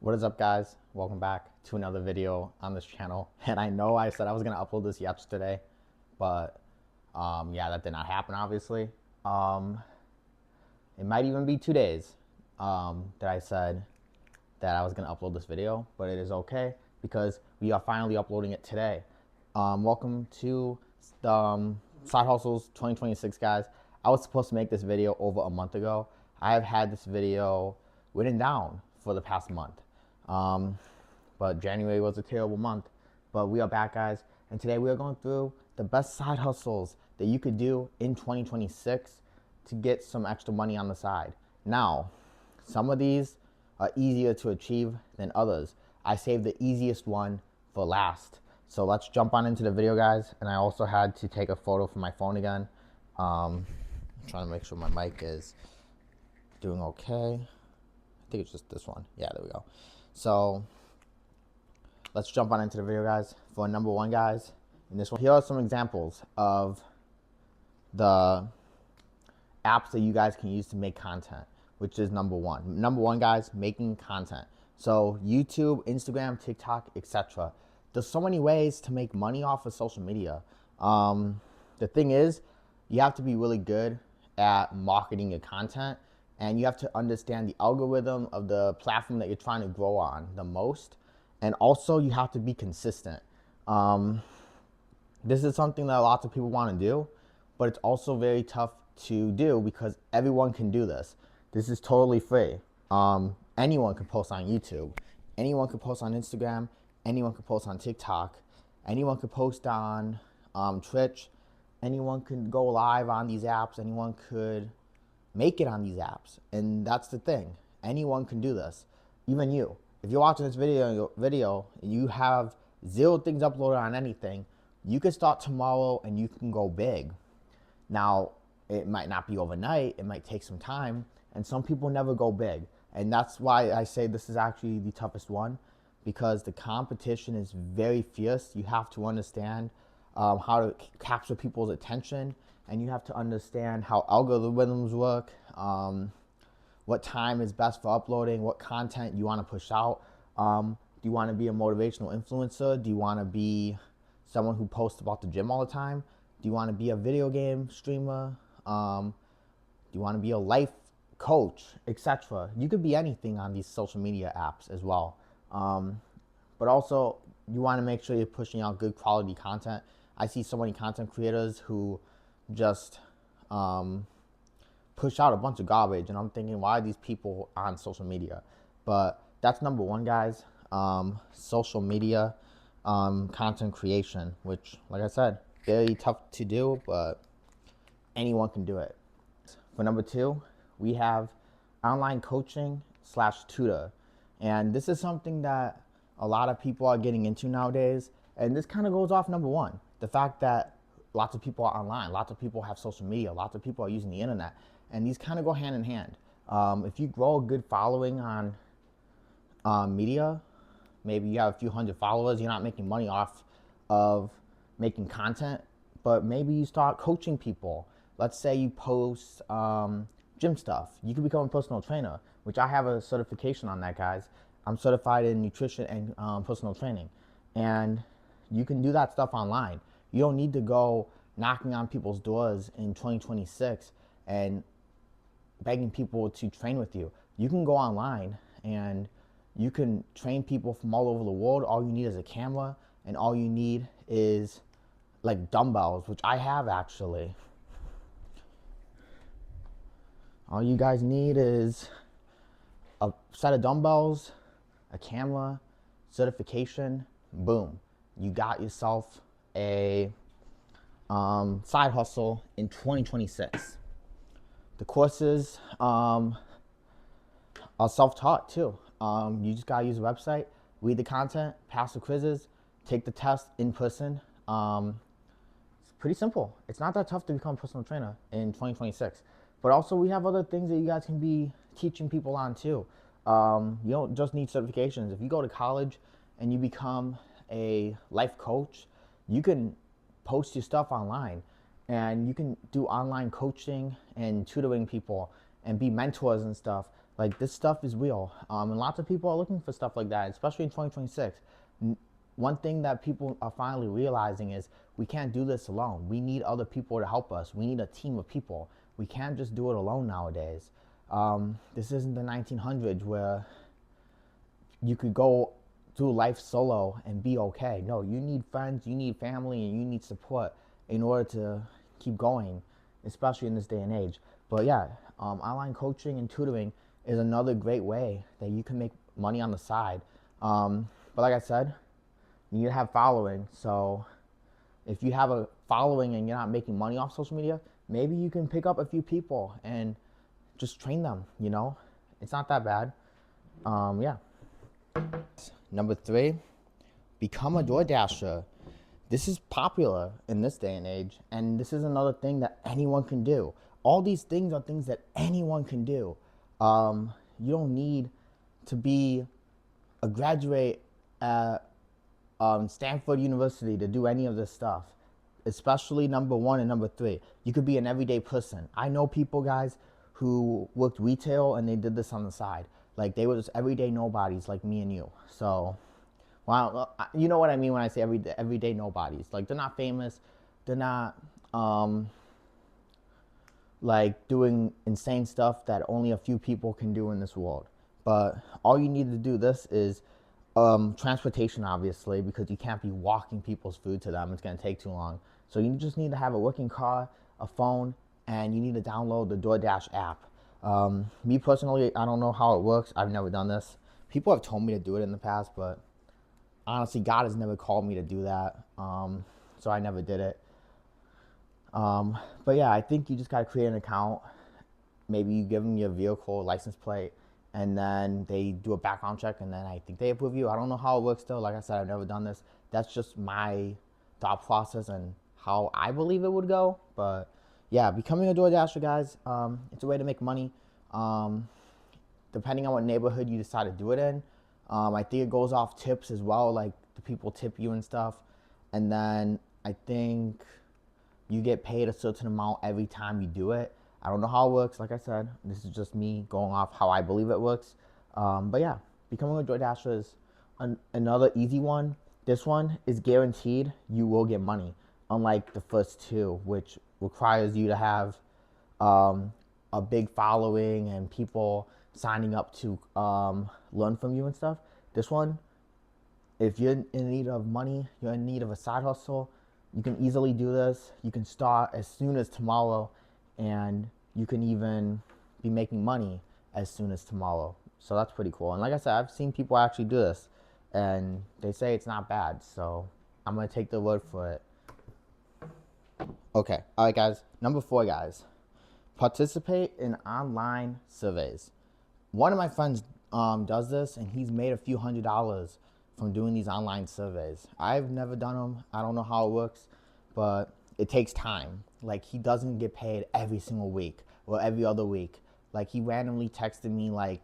What is up, guys? Welcome back to another video on this channel. And I know I said I was gonna upload this yesterday, but yeah, that did not happen, obviously. It might even be 2 days that I said that I was gonna upload this video, but it is okay because we are finally uploading it today. Welcome to Side Hustles 2026, guys. I was supposed to make this video over a month ago. I have had this video written down for the past month. But January was a terrible month. But we are back, guys, and today we are going through the best side hustles that you could do in 2026 to get some extra money on the side. Now, some of these are easier to achieve than others. I saved the easiest one for last. So let's jump on into the video, guys. And I also had to take a photo from my phone again. I'm trying to make sure my mic is doing okay. I think it's just this one. Yeah, there we go. So let's jump on into the video, guys. For number one, guys, in this one, here are some examples of the apps that you guys can use to make content, which is number one. Number one, guys, making content. So YouTube, Instagram, TikTok, etc. There's so many ways to make money off of social media. The thing is, you have to be really good at marketing your content, and you have to understand the algorithm of the platform that you're trying to grow on the most. And also, you have to be consistent. This is something that lots of people want to do, but it's also very tough to do because everyone can do this. This is totally free. Anyone can post on YouTube. Anyone can post on Instagram. Anyone can post on TikTok. Anyone can post on Twitch. Anyone can go live on these apps. Anyone could make it on these apps. And that's the thing. Anyone can do this. Even you. If you're watching this video and you have 0 things uploaded on anything, you can start tomorrow and you can go big. Now, it might not be overnight. It might take some time. And some people never go big. And that's why I say this is actually the toughest one, because the competition is very fierce. You have to understand how to capture people's attention, and you have to understand how algorithms work, what time is best for uploading, what content you want to push out. Do you want to be a motivational influencer? Do you want to be someone who posts about the gym all the time? Do you want to be a video game streamer? Do you want to be a life coach, etc.? You could be anything on these social media apps as well. But also, you want to make sure you're pushing out good quality content. I see so many content creators who just push out a bunch of garbage, and I'm thinking, why are these people on social media? But that's number one, guys. Social media content creation, which, like I said, very tough to do, but anyone can do it. For number two, we have online coaching / tutor. And this is something that a lot of people are getting into nowadays. And this kind of goes off number one, the fact that lots of people are online, lots of people have social media, lots of people are using the internet, and these kind of go hand in hand. If you grow a good following on media, maybe you have a few hundred followers, you're not making money off of making content, but maybe you start coaching people. Let's say you post gym stuff. You can become a personal trainer, which I have a certification on that, guys. I'm certified in nutrition and personal training. And you can do that stuff online. You don't need to go knocking on people's doors in 2026 and begging people to train with you. You can go online and you can train people from all over the world. All you need is a camera, and all you need is like dumbbells, which I have actually. All you guys need is a set of dumbbells, a camera, certification, boom. You got yourself a side hustle in 2026. The courses are self-taught too. You just gotta use the website, read the content, pass the quizzes, take the test in person. It's pretty simple. It's not that tough to become a personal trainer in 2026. But also, we have other things that you guys can be teaching people on too. You don't just need certifications. If you go to college and you become a life coach, you can post your stuff online, and you can do online coaching and tutoring people and be mentors and stuff. Like, this stuff is real. And lots of people are looking for stuff like that, especially in 2026. One thing that people are finally realizing is we can't do this alone. We need other people to help us. We need a team of people. We can't just do it alone nowadays. This isn't the 1900s where you could go through life solo and be okay. No, you need friends, you need family, and you need support in order to keep going, especially in this day and age. But yeah, online coaching and tutoring is another great way that you can make money on the side. But like I said, you need to have following. So if you have a following and you're not making money off social media, maybe you can pick up a few people and just train them. It's not that bad. Yeah. Number 3, become a DoorDasher. This is popular in this day and age, and this is another thing that anyone can do. All these things are things that anyone can do. You don't need to be a graduate at Stanford University to do any of this stuff, especially number 1 and number 3. You could be an everyday person. I know people, guys, who worked retail and they did this on the side. Like, they were just everyday nobodies like me and you. So, well, you know what I mean when I say everyday nobodies. Like, they're not famous. They're not like doing insane stuff that only a few people can do in this world. But all you need to do this is transportation, obviously, because you can't be walking people's food to them. It's going to take too long. So you just need to have a working car, a phone, and you need to download the DoorDash app. Me personally, I don't know how it works. I've never done this. People have told me to do it in the past, but honestly, God has never called me to do that. So I never did it. But yeah, I think you just got to create an account. Maybe you give them your vehicle license plate, and then they do a background check, and then I think they approve you. I don't know how it works though. Like I said, I've never done this. That's just my thought process and how I believe it would go. But yeah, becoming a DoorDasher, guys, it's a way to make money. Depending on what neighborhood you decide to do it in, I think it goes off tips as well. Like, the people tip you and stuff, and then I think you get paid a certain amount every time you do it. I don't know how it works. Like I said, this is just me going off how I believe it works. But yeah, becoming a DoorDasher is another easy one. This one is guaranteed you will get money, unlike the first 2, which requires you to have a big following and people signing up to learn from you and stuff. This one, if you're in need of money, you're in need of a side hustle, you can easily do this. You can start as soon as tomorrow, and you can even be making money as soon as tomorrow. So that's pretty cool. And like I said, I've seen people actually do this, and they say it's not bad. So I'm going to take their word for it. Okay. All right, guys. Number 4, guys. Participate in online surveys. One of my friends does this, and he's made a few $100s from doing these online surveys. I've never done them. I don't know how it works, but it takes time. Like, he doesn't get paid every single week or every other week. Like, he randomly texted me like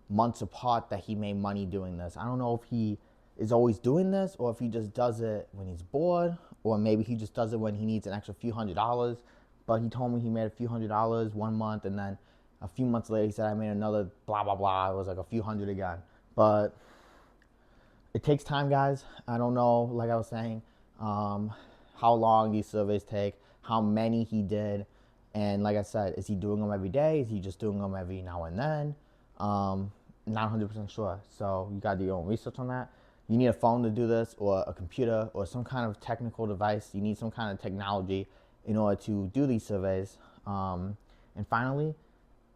months apart that he made money doing this. I don't know if he is always doing this or if he just does it when he's bored, or maybe he just does it when he needs an extra few $100s. But he told me he made a few $100s 1 month, and then a few months later he said I made another blah blah blah. It was like a few hundred again. But it takes time, guys. I don't know, like I was saying, how long these surveys take, how many he did, and like I said, is he doing them every day? Is he just doing them every now and then? Not 100% sure. So you gotta do your own research on that. You need a phone to do this, or a computer, or some kind of technical device. You need some kind of technology in order to do these surveys. And finally,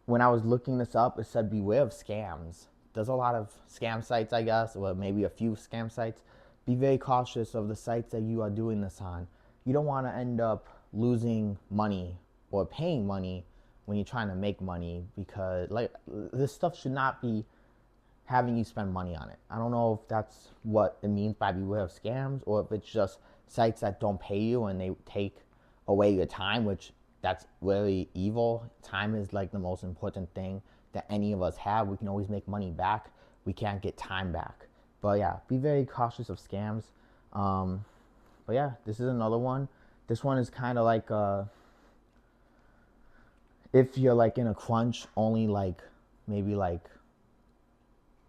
when I was looking this up, it said beware of scams. There's a lot of scam sites, I guess, or maybe a few scam sites. Be very cautious of the sites that you are doing this on. You don't want to end up losing money or paying money when you're trying to make money, because like, this stuff should not be having you spend money on it. I don't know if that's what it means by beware of scams, or if it's just sites that don't pay you and they take away your time, which that's really evil. Time is like the most important thing that any of us have. We can always make money back. We can't get time back. But yeah, be very cautious of scams. But yeah, this is another one. This one is kind of like if you're like in a crunch, only like maybe like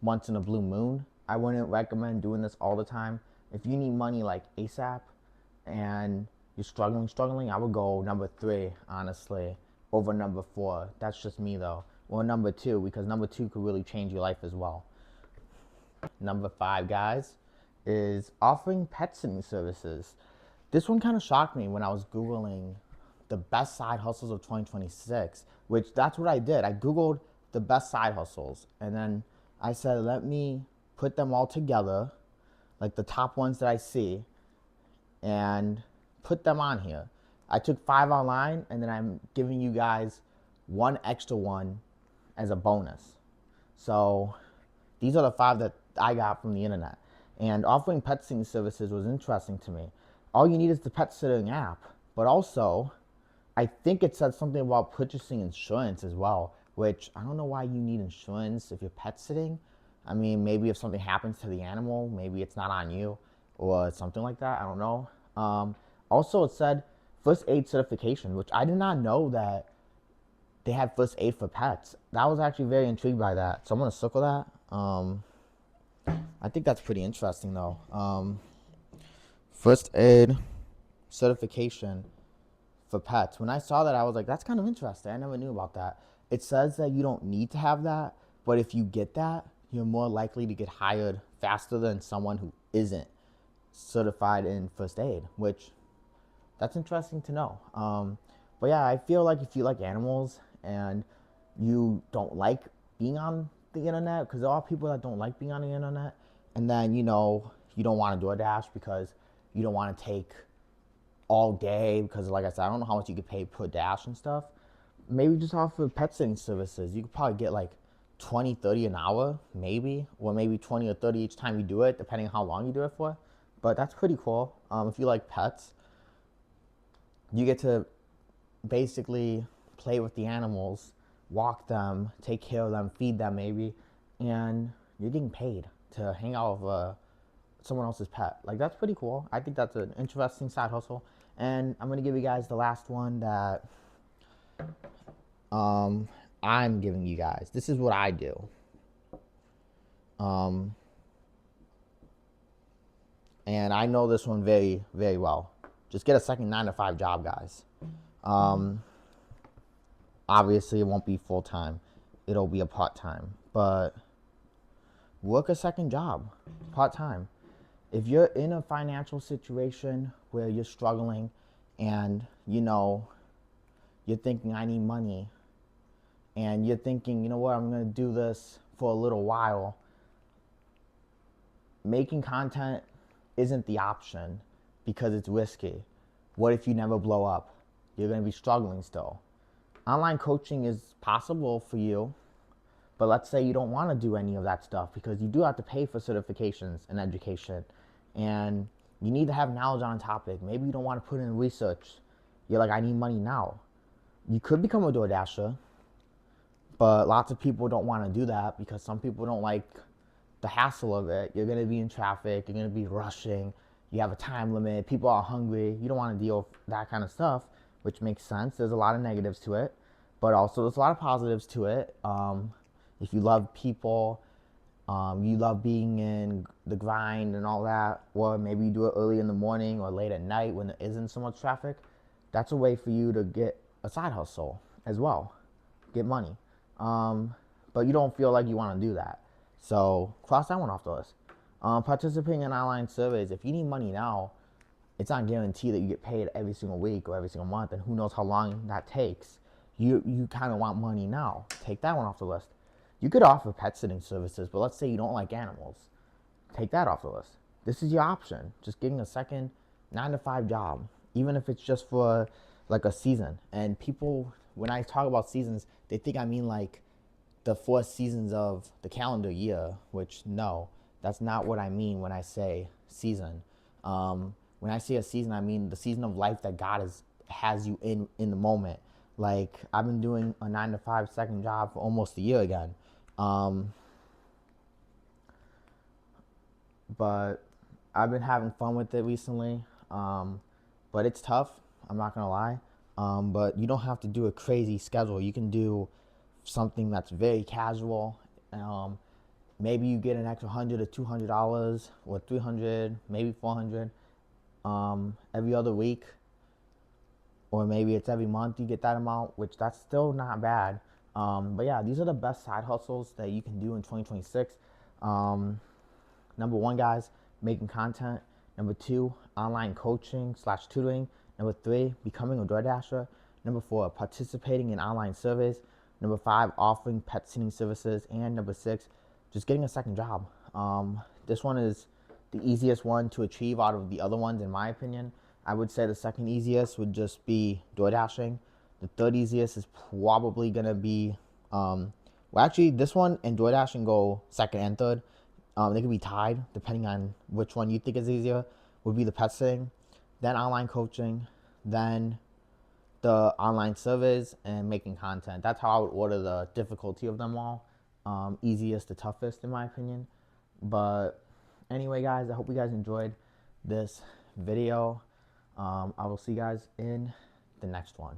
once in a blue moon. I wouldn't recommend doing this all the time. If you need money like ASAP and you're struggling, I would go number 3, honestly, over number 4. That's just me though. Or number 2, because number 2 could really change your life as well. Number 5, guys, is offering pet sitting services. This one kind of shocked me when I was Googling the best side hustles of 2026, which that's what I did. I Googled the best side hustles, and then I said, let me put them all together, like the top ones that I see, and put them on here. I took 5 online, and then I'm giving you guys one extra one as a bonus. So these are the 5 that I got from the internet. And offering pet sitting services was interesting to me. All you need is the pet sitting app, but also I think it said something about purchasing insurance as well, which I don't know why you need insurance if you're pet sitting. I mean, maybe if something happens to the animal, maybe it's not on you or something like that. I don't know. Also, it said first aid certification, which I did not know that they had first aid for pets. That was actually very intrigued by that. So I'm going to circle that. I think that's pretty interesting though. First aid certification for pets. When I saw that, I was like, that's kind of interesting. I never knew about that. It says that you don't need to have that, but if you get that, you're more likely to get hired faster than someone who isn't certified in first aid, which that's interesting to know. But yeah, I feel like if you like animals and you don't like being on the internet, because there are people that don't like being on the internet, and then you don't want to do a dash because you don't want to take all day, because like I said, I don't know how much you get paid per dash and stuff. Maybe just offer pet sitting services. You could probably get like 20, 30 an hour, maybe, or maybe 20 or 30 each time you do it, depending on how long you do it for. But that's pretty cool. If you like pets, you get to basically play with the animals, walk them, take care of them, feed them maybe, and you're getting paid to hang out with someone else's pet. Like, that's pretty cool. I think that's an interesting side hustle. And I'm gonna give you guys the last one that I'm giving you guys. This is what I do. And I know this one very, very well. Just get a second 9-to-5 job, guys. Obviously, it won't be full time. It'll be a part time. But work a second job, part time. If you're in a financial situation where you're struggling and you're thinking, I need money, and you're thinking, you know what, I'm going to do this for a little while, making content isn't the option because it's risky. What if you never blow up? You're going to be struggling still. Online coaching is possible for you, but let's say you don't want to do any of that stuff, because you do have to pay for certifications and education, and you need to have knowledge on a topic. Maybe you don't want to put in research. You're like, I need money now. You could become a DoorDasher, but lots of people don't want to do that because some people don't like the hassle of it. You're going to be in traffic. You're going to be rushing. You have a time limit. People are hungry. You don't want to deal with that kind of stuff, which makes sense. There's a lot of negatives to it, but also there's a lot of positives to it. If you love people, you love being in the grind and all that, or maybe you do it early in the morning or late at night when there isn't so much traffic, that's a way for you to get a side hustle as well, get money. But you don't feel like you want to do that. So cross that one off the list. Participating in online surveys. If you need money now, it's not guaranteed that you get paid every single week or every single month, and who knows how long that takes. You kind of want money now. Take that one off the list. You could offer pet sitting services, but let's say you don't like animals. Take that off the list. This is your option. Just getting a second 9-to-5 job, even if it's just for like a season. And people, when I talk about seasons, they think I mean like the 4 seasons of the calendar year, which no, that's not what I mean when I say season. When I say a season, I mean the season of life that God has you in the moment. Like, I've been doing a 9-to-5 second job for almost a year again. But I've been having fun with it recently. But it's tough, I'm not gonna lie. But you don't have to do a crazy schedule. You can do something that's very casual. Maybe you get an extra $100 or $200 or 300, maybe 400 every other week, or maybe it's every month you get that amount, which that's still not bad. But yeah, these are the best side hustles that you can do in 2026. Number one, guys, making content. Number two, online coaching / tutoring. Number three, becoming a DoorDasher. Number four, participating in online surveys. Number five, offering pet sitting services. And number six, just getting a second job. This one is the easiest one to achieve out of the other ones, in my opinion. I would say the second easiest would just be DoorDashing. The third easiest is probably gonna be, well, actually, this one and DoorDashing go second and third. They could be tied depending on which one you think is easier. Would be the pet sitting, then online coaching, then the online surveys, and making content. That's how I would order the difficulty of them all. Easiest to toughest, in my opinion. But anyway, guys, I hope you guys enjoyed this video. I will see you guys in the next one.